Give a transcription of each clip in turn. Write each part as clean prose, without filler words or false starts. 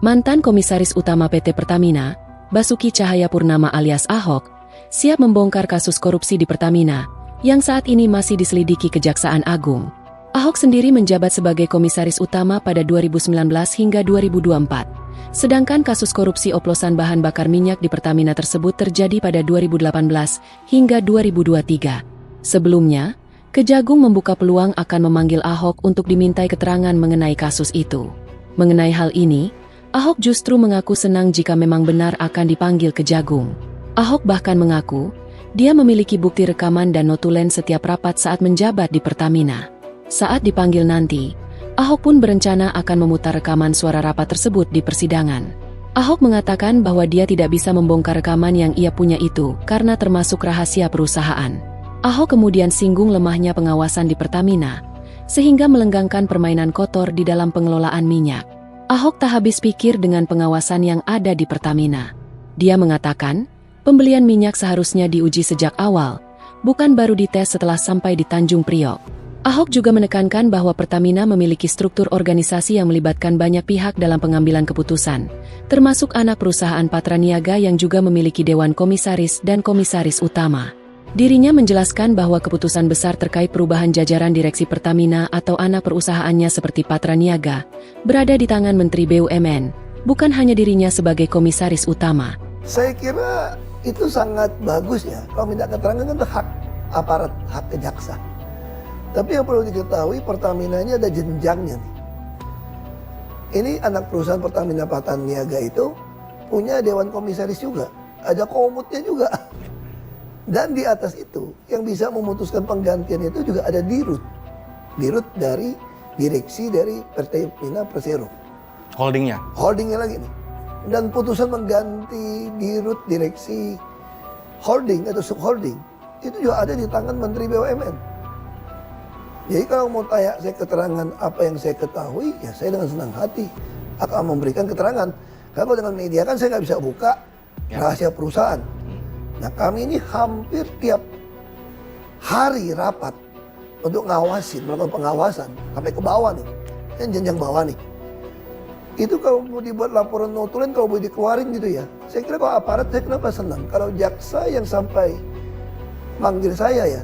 Mantan Komisaris Utama PT Pertamina, Basuki Cahayapurnama alias Ahok, siap membongkar kasus korupsi di Pertamina, yang saat ini masih diselidiki Kejaksaan Agung. Ahok sendiri menjabat sebagai Komisaris Utama pada 2019 hingga 2024. Sedangkan kasus korupsi oplosan bahan bakar minyak di Pertamina tersebut terjadi pada 2018 hingga 2023. Sebelumnya, Kejagung membuka peluang akan memanggil Ahok untuk dimintai keterangan mengenai kasus itu. Mengenai hal ini, Ahok justru mengaku senang jika memang benar akan dipanggil Kejagung. Ahok bahkan mengaku, dia memiliki bukti rekaman dan notulen setiap rapat saat menjabat di Pertamina. Saat dipanggil nanti, Ahok pun berencana akan memutar rekaman suara rapat tersebut di persidangan. Ahok mengatakan bahwa dia tidak bisa membongkar rekaman yang ia punya itu karena termasuk rahasia perusahaan. Ahok kemudian singgung lemahnya pengawasan di Pertamina, sehingga melenggangkan permainan kotor di dalam pengelolaan minyak. Ahok tak habis pikir dengan pengawasan yang ada di Pertamina. Dia mengatakan, pembelian minyak seharusnya diuji sejak awal, bukan baru dites setelah sampai di Tanjung Priok. Ahok juga menekankan bahwa Pertamina memiliki struktur organisasi yang melibatkan banyak pihak dalam pengambilan keputusan, termasuk anak perusahaan Patraniaga yang juga memiliki Dewan Komisaris dan Komisaris Utama. Dirinya menjelaskan bahwa keputusan besar terkait perubahan jajaran direksi Pertamina atau anak perusahaannya seperti Patraniaga berada di tangan Menteri BUMN, bukan hanya dirinya sebagai Komisaris Utama. Saya kira itu sangat bagus ya, kalau minta keterangan kan itu hak aparat, hak jaksa. Tapi yang perlu diketahui Pertamina ini ada jenjangnya nih. Ini anak perusahaan Pertamina Patraniaga itu punya Dewan Komisaris juga, ada komutnya juga. Dan di atas itu, yang bisa memutuskan penggantian itu juga ada dirut. Dirut dari direksi dari Pertamina Persero. Holdingnya? Holdingnya lagi nih. Dan putusan mengganti dirut direksi holding atau subholding, itu juga ada di tangan Menteri BUMN. Jadi kalau mau tanya saya keterangan apa yang saya ketahui, ya saya dengan senang hati akan memberikan keterangan. Kalau dengan media kan saya nggak bisa buka rahasia perusahaan. Nah kami ini hampir tiap hari rapat untuk ngawasin, melakukan pengawasan sampai ke bawah nih, yang jenjang bawah nih. Itu kalau mau dibuat laporan notulen, kalau boleh dikeluarin gitu ya. Saya kira kalau aparat saya kenapa senang. Kalau jaksa yang sampai manggil saya ya,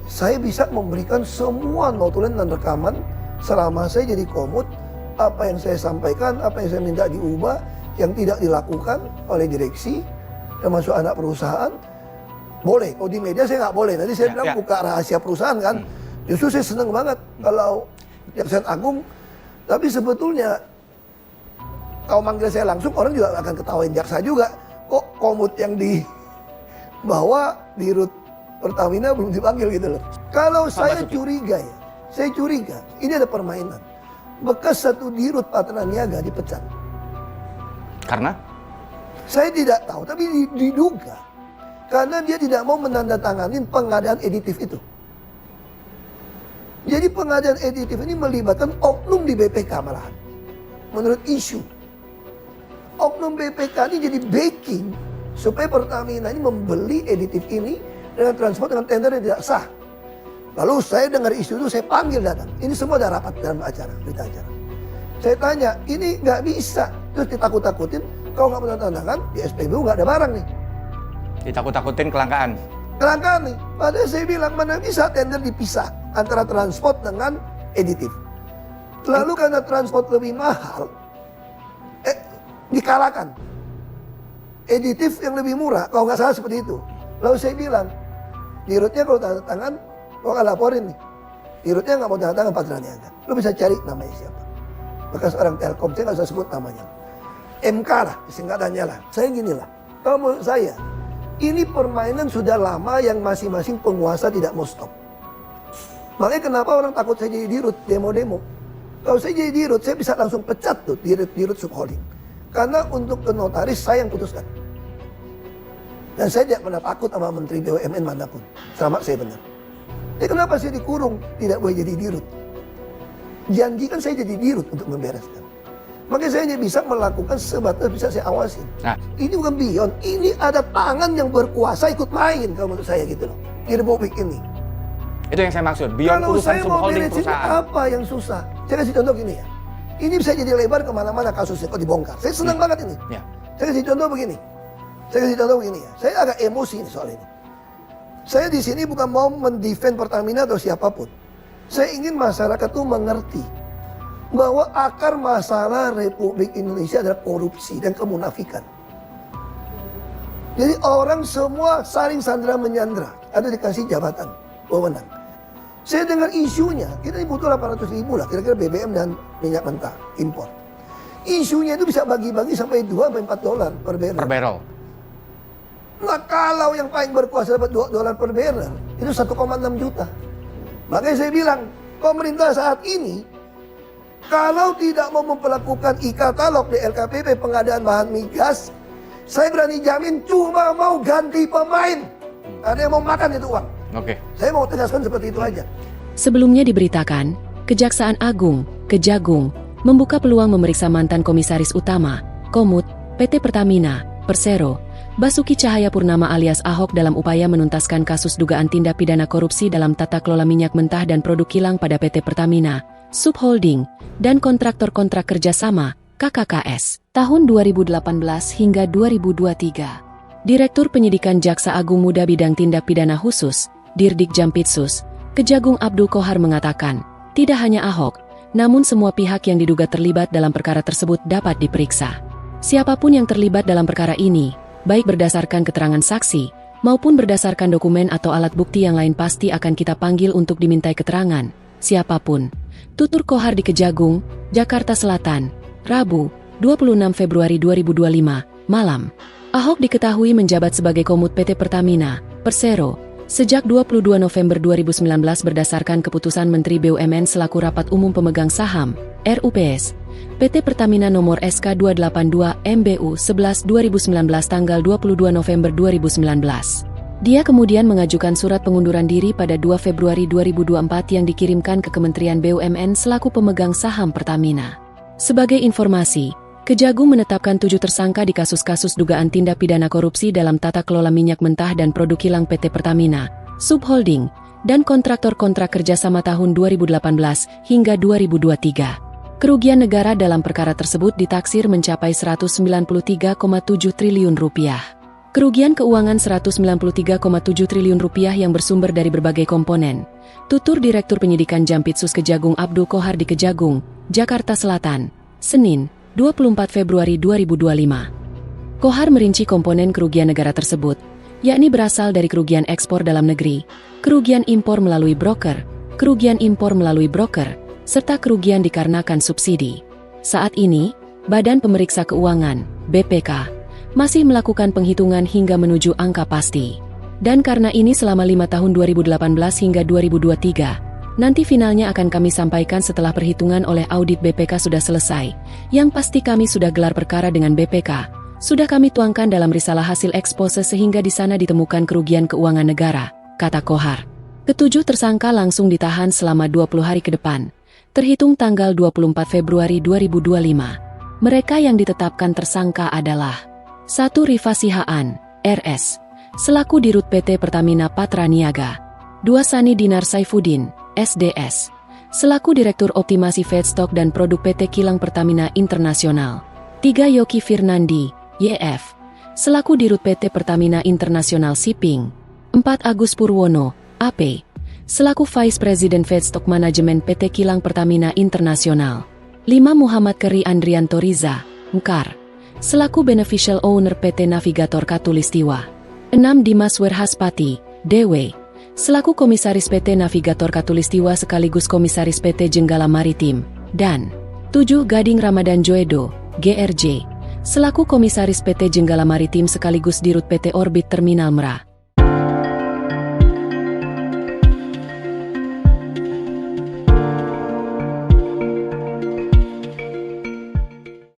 saya bisa memberikan semua notulen dan rekaman selama saya jadi komut, apa yang saya sampaikan, apa yang saya minta diubah, yang tidak dilakukan oleh direksi, termasuk anak perusahaan, boleh. Kalau di media saya nggak boleh. Nanti saya bilang buka rahasia perusahaan kan. Justru saya senang banget kalau Kejaksaan Agung. Tapi sebetulnya kalau manggil saya langsung, orang juga akan ketawain jaksa juga. Kok komut yang dibawa di rut Pertamina belum dipanggil gitu loh. Kalau saya curiga ya, saya curiga ini ada permainan. Bekas satu dirut Patraniaga dipecat. Karena? Saya tidak tahu, tapi diduga. Karena dia tidak mau menandatangani pengadaan editif itu. Jadi pengadaan editif ini melibatkan oknum di BPK malahan. Menurut isu. Oknum BPK ini jadi backing supaya Pertamina ini membeli editif ini dengan transport dengan tender yang tidak sah. Lalu saya dengar isu itu, saya panggil datang. Ini semua ada rapat dalam acara, berita acara. Saya tanya, ini nggak bisa. Terus ditakut-takutin. Kalau nggak menandatangan, di SPBU nggak ada barang nih. Ditakut-takutin kelangkaan? Kelangkaan nih. Padahal saya bilang, mana bisa tender dipisah antara transport dengan editif. Lalu karena transport lebih mahal, dikalahkan. Editif yang lebih murah, kalau nggak salah seperti itu. Lalu saya bilang, dirutnya kalau tanda tangan, kau akan laporin nih. Dirutnya nggak mau tanda tangan Patraniaga. Lu bisa cari namanya siapa. Bekas orang Telkom, saya nggak usah sebut namanya. MK lah, singkatannya lah. Saya gini lah, kalau menurut saya, ini permainan sudah lama yang masing-masing penguasa tidak mau stop. Makanya kenapa orang takut saya jadi dirut, demo-demo. Kalau saya jadi dirut, saya bisa langsung pecat tuh dirut subholding. Karena untuk ke notaris saya yang putuskan. Dan saya tidak pernah takut sama Menteri BUMN manapun, sama saya benar. Jadi kenapa saya dikurung, tidak boleh jadi dirut? Janjikan saya jadi dirut untuk membereskan. Makanya saya hanya bisa melakukan sebatas bisa saya awasin. Nah. Ini bukan beyond, ini ada tangan yang berkuasa ikut main kalau menurut saya gitu loh. Di Republik ini. Itu yang saya maksud, beyond kalau urusan saya mau subholding beresin perusahaan. apa yang susah? Saya kasih contoh gini ya. Ini bisa jadi lebar kemana-mana kasusnya kok dibongkar. Saya senang banget ini. Ya. Saya kasih contoh begini. Ya. Saya agak emosi nih soal ini. Saya di sini bukan mau mendefend Pertamina atau siapapun. Saya ingin masyarakat tuh mengerti bahwa akar masalah Republik Indonesia adalah korupsi dan kemunafikan. Jadi orang semua saling sandra menyandra, ada dikasih jabatan, wewenang. Saya dengar isunya, kita butuh 800 ribu lah, kira-kira BBM dan minyak mentah, impor. Isunya itu bisa bagi-bagi sampai $2-4 per barrel. Per barrel. Nah kalau yang paling berkuasa dapat $2 per barrel, itu 1,6 juta. Makanya saya bilang, pemerintah saat ini, kalau tidak mau memperlakukan e-katalog di LKPP pengadaan bahan migas, saya berani jamin cuma mau ganti pemain. Ada yang mau makan itu uang. Oke. Saya mau tegaskan seperti itu aja. Sebelumnya diberitakan, Kejaksaan Agung, Kejagung, membuka peluang memeriksa mantan Komisaris Utama, Komut, PT Pertamina, Persero, Basuki Cahayapurnama alias Ahok dalam upaya menuntaskan kasus dugaan tindak pidana korupsi dalam tata kelola minyak mentah dan produk kilang pada PT Pertamina, Subholding, dan kontraktor-kontrak kerjasama, KKKS, tahun 2018 hingga 2023. Direktur Penyidikan Jaksa Agung Muda Bidang Tindak Pidana Khusus, Dirdik Jampitsus, Kejagung Abdul Qohar mengatakan, tidak hanya Ahok, namun semua pihak yang diduga terlibat dalam perkara tersebut dapat diperiksa. Siapapun yang terlibat dalam perkara ini, baik berdasarkan keterangan saksi, maupun berdasarkan dokumen atau alat bukti yang lain pasti akan kita panggil untuk dimintai keterangan, siapapun. Tutur Qohar di Kejagung, Jakarta Selatan, Rabu, 26 Februari 2025, malam. Ahok diketahui menjabat sebagai Komut PT Pertamina, Persero, sejak 22 November 2019 berdasarkan keputusan Menteri BUMN selaku Rapat Umum Pemegang Saham, RUPS, PT Pertamina nomor SK 282 MBU 11 2019 tanggal 22 November 2019. Dia kemudian mengajukan surat pengunduran diri pada 2 Februari 2024 yang dikirimkan ke Kementerian BUMN selaku pemegang saham Pertamina. Sebagai informasi, Kejagung menetapkan 7 tersangka di kasus-kasus dugaan tindak pidana korupsi dalam tata kelola minyak mentah dan produk kilang PT Pertamina, Subholding, dan kontraktor-kontrak kerjasama tahun 2018 hingga 2023. Kerugian negara dalam perkara tersebut ditaksir mencapai Rp193,7 triliun. Kerugian keuangan Rp193,7 triliun yang bersumber dari berbagai komponen. Tutur Direktur Penyidikan Jampitsus Kejagung Abdul Qohar di Kejagung, Jakarta Selatan, Senin, 24 Februari 2025. Qohar merinci komponen kerugian negara tersebut, yakni berasal dari kerugian ekspor dalam negeri, kerugian impor melalui broker, serta kerugian dikarenakan subsidi. Saat ini, Badan Pemeriksa Keuangan, BPK, masih melakukan penghitungan hingga menuju angka pasti. Dan karena ini selama 5 tahun 2018 hingga 2023, nanti finalnya akan kami sampaikan setelah perhitungan oleh audit BPK sudah selesai. Yang pasti kami sudah gelar perkara dengan BPK, sudah kami tuangkan dalam risalah hasil ekspose sehingga di sana ditemukan kerugian keuangan negara, kata Qohar. Ketujuh tersangka langsung ditahan selama 20 hari ke depan, terhitung tanggal 24 Februari 2025. Mereka yang ditetapkan tersangka adalah 1. Rifa Sihaan, RS, selaku Dirut PT Pertamina Patra Niaga. 2. Sani Dinar Saifuddin, SDS, selaku Direktur Optimasi Feedstock dan Produk PT Kilang Pertamina Internasional. 3. Yoki Firnandi, YF, selaku Dirut PT Pertamina International Shipping. 4. Agus Purwono, AP, selaku Vice President Feedstock Manajemen PT Kilang Pertamina Internasional. 5. Muhammad Keri Andrianto Riza, Mkar, selaku Beneficial Owner PT Navigator Katulistiwa. 6. Dimas Werhaspati, DW, selaku Komisaris PT Navigator Katulistiwa sekaligus Komisaris PT Jenggala Maritim. Dan 7. Gading Ramadan Joedo, GRJ, selaku Komisaris PT Jenggala Maritim sekaligus Dirut PT Orbit Terminal Merak.